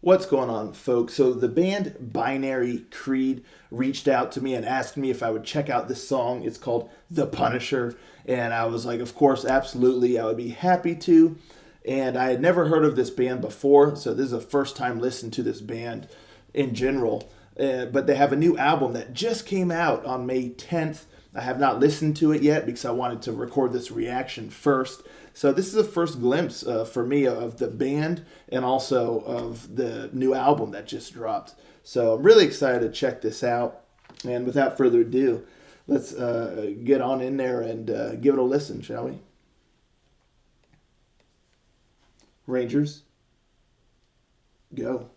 What's going on, folks? So the band Binary Creed reached out to me and asked me if I would check out this song. It's called The Punisher. And I was like, of course, absolutely. I would be happy to. And I had never heard of this band before, so this is a first time listen to this band in general. But they have a new album that just came out on May 10th. I have not listened to it yet because I wanted to record this reaction first. So this is a first glimpse for me of the band and also of the new album that just dropped. So I'm really excited to check this out. And without further ado, let's get on in there and give it a listen, shall we? Rangers, go.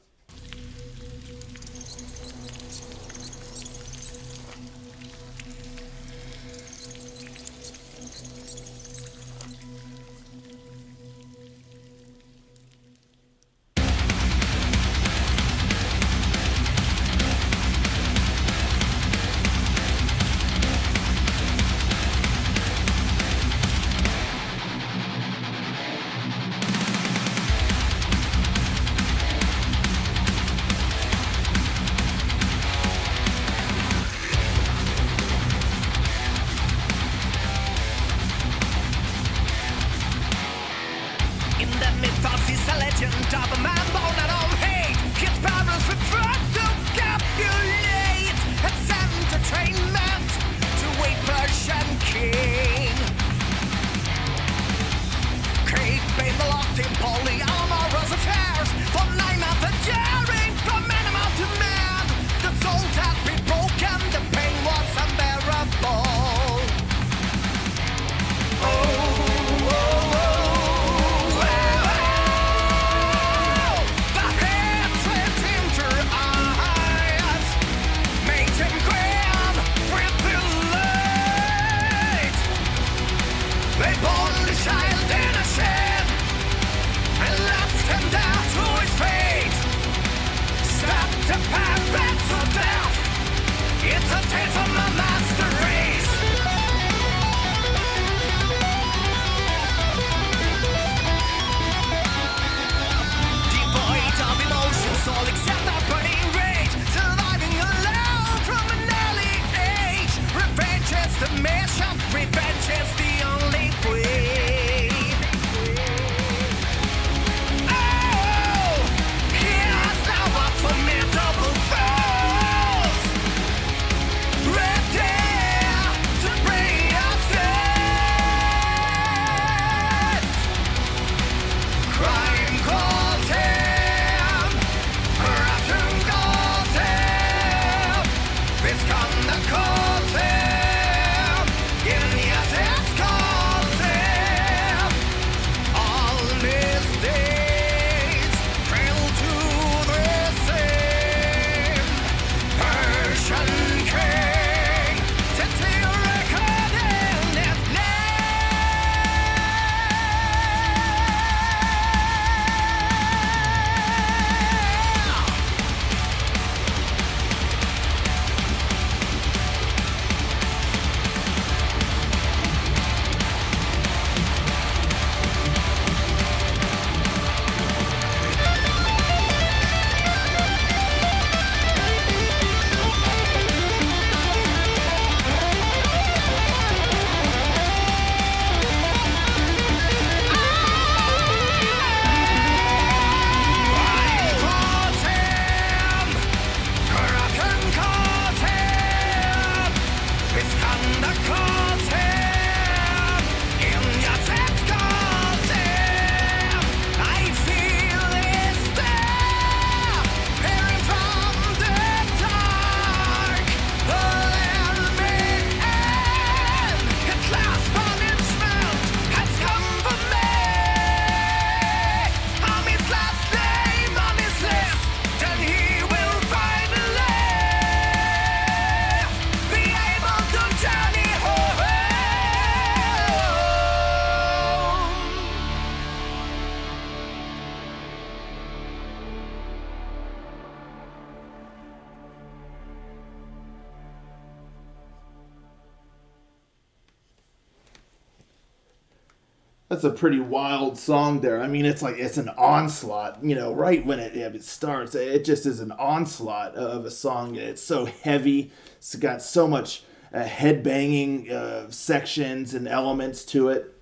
That's a pretty wild song there. I mean, it's an onslaught, right when it starts. It just is an onslaught of a song. It's so heavy. It's got so much head banging sections and elements to it.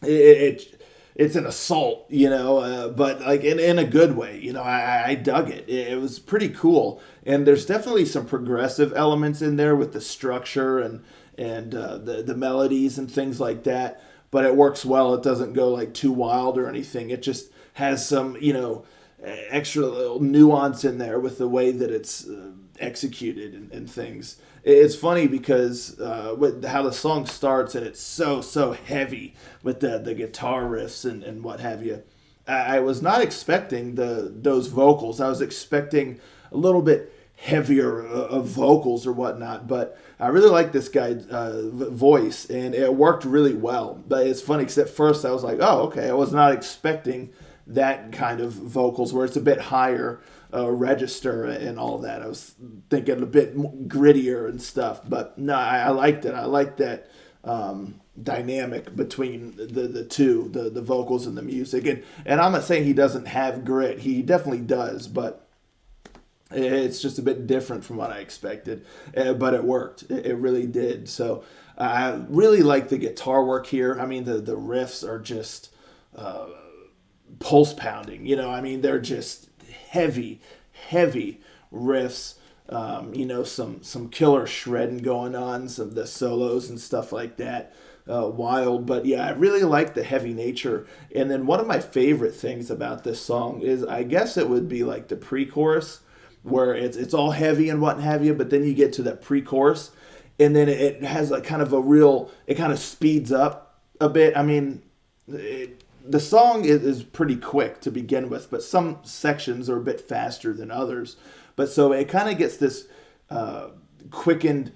It's an assault, but like in a good way. I dug it. It was pretty cool, and there's definitely some progressive elements in there with the structure and the melodies and things like that. But it works well. It doesn't go like too wild or anything. It just has some extra little nuance in there with the way that it's executed and things. It's funny because with how the song starts, and it's so heavy with the guitar riffs and what have you. I was not expecting those vocals. I was expecting a little bit heavier of vocals or whatnot, but I really like this guy's voice, and it worked really well. But it's funny because at first I was like, oh, okay, I was not expecting that kind of vocals where it's a bit higher register and all that. I was thinking a bit grittier and stuff, but no, I liked it. I liked that dynamic between the two, the vocals and the music. And I'm not saying he doesn't have grit. He definitely does, but it's just a bit different from what I expected, but it worked. It really did. So I really like the guitar work here. I mean, the riffs are just pulse pounding. I mean, they're just heavy riffs. Some killer shredding going on, some of the solos and stuff like that. Wild, but yeah, I really like the heavy nature. And then one of my favorite things about this song is, I guess it would be like the pre-chorus, where it's all heavy and what have you, but then you get to that pre-chorus, and then it has a kind of it kind of speeds up a bit. I mean, the song is pretty quick to begin with, but some sections are a bit faster than others. But so it kind of gets this quickened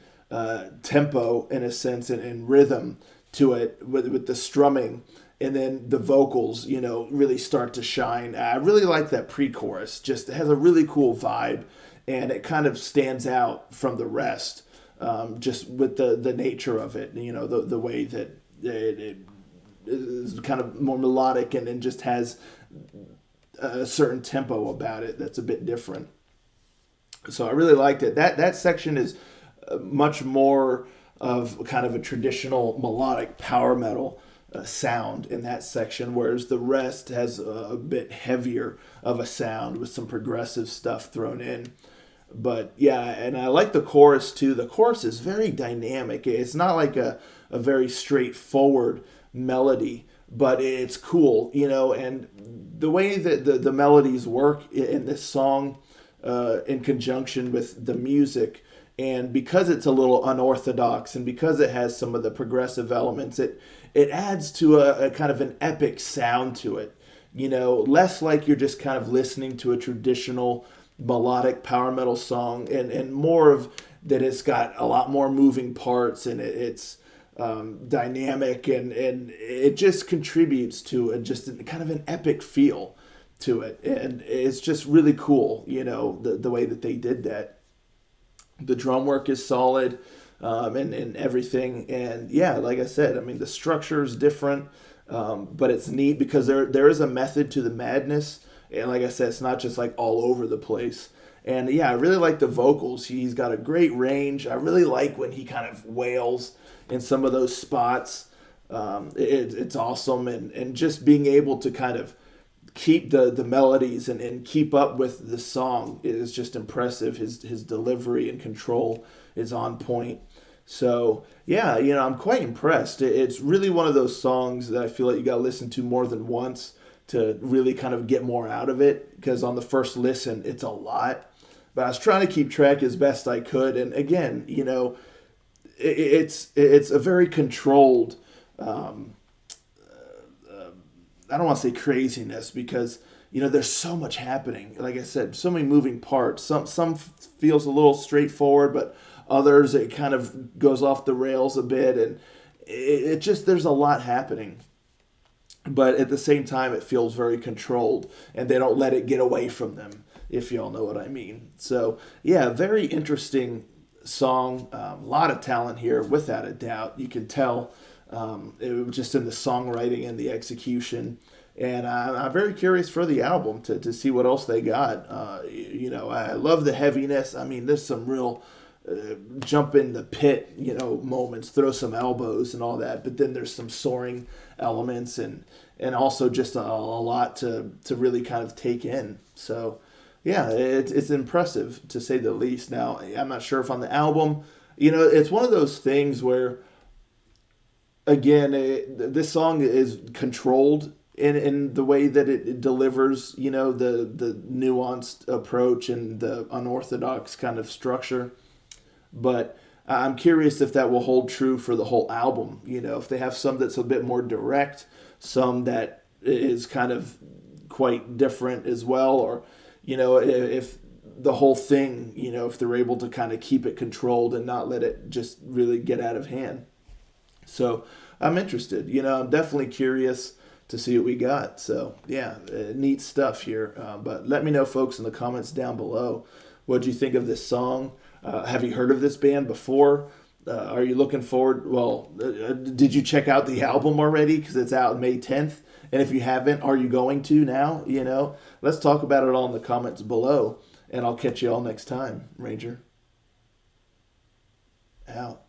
tempo in a sense and rhythm to it with the strumming. And then the vocals, really start to shine. I really like that pre-chorus. Just it has a really cool vibe, and it kind of stands out from the rest, just with the nature of it. The way that it is kind of more melodic and just has a certain tempo about it that's a bit different. So I really liked it. That section is much more of kind of a traditional melodic power metal sound in that section, whereas the rest has a bit heavier of a sound with some progressive stuff thrown in. But yeah, and I like the chorus too. The chorus is very dynamic. It's not like a very straightforward melody, but it's cool, and the way that the melodies work in this song in conjunction with the music, and because it's a little unorthodox and because it has some of the progressive elements, it adds to a kind of an epic sound to it. Less like you're just kind of listening to a traditional melodic power metal song, and more of that it's got a lot more moving parts, and it's dynamic, and it just contributes to just kind of an epic feel to it. And it's just really cool, the way that they did that. The drum work is solid. And everything. And yeah, like I said, I mean, the structure is different, but it's neat because there is a method to the madness. And like I said, it's not just like all over the place. And yeah, I really like the vocals. He's got a great range. I really like when he kind of wails in some of those spots. It's awesome. And just being able to kind of keep the melodies and keep up with the song is just impressive. His delivery and control is on point. So yeah, I'm quite impressed. It's really one of those songs that I feel like you got to listen to more than once to really kind of get more out of it, because on the first listen it's a lot. But I was trying to keep track as best I could, and again, it's a very controlled. I don't want to say craziness, because there's so much happening. Like I said, so many moving parts. Some feels a little straightforward, but others it kind of goes off the rails a bit, and it just, there's a lot happening. But at the same time, it feels very controlled, and they don't let it get away from them, if y'all know what I mean. So yeah, very interesting song. A lot of talent here, without a doubt. You can tell It was just in the songwriting and the execution. And I'm very curious for the album to see what else they got. I love the heaviness. I mean, there's some real jump in the pit, moments, throw some elbows and all that. But then there's some soaring elements and also just a lot to really kind of take in. So, yeah, it's impressive to say the least. Now, I'm not sure if on the album, it's one of those things where, again, this song is controlled in the way that it delivers, the nuanced approach and the unorthodox kind of structure. But I'm curious if that will hold true for the whole album. If they have some that's a bit more direct, some that is kind of quite different as well, or, if the whole thing, if they're able to kind of keep it controlled and not let it just really get out of hand. So I'm interested. I'm definitely curious to see what we got. So yeah, neat stuff here. But let me know, folks, in the comments down below. What do you think of this song? Have you heard of this band before? Are you looking forward? Well, did you check out the album already? Because it's out May 10th. And if you haven't, are you going to now? Let's talk about it all in the comments below. And I'll catch you all next time. Ranger out.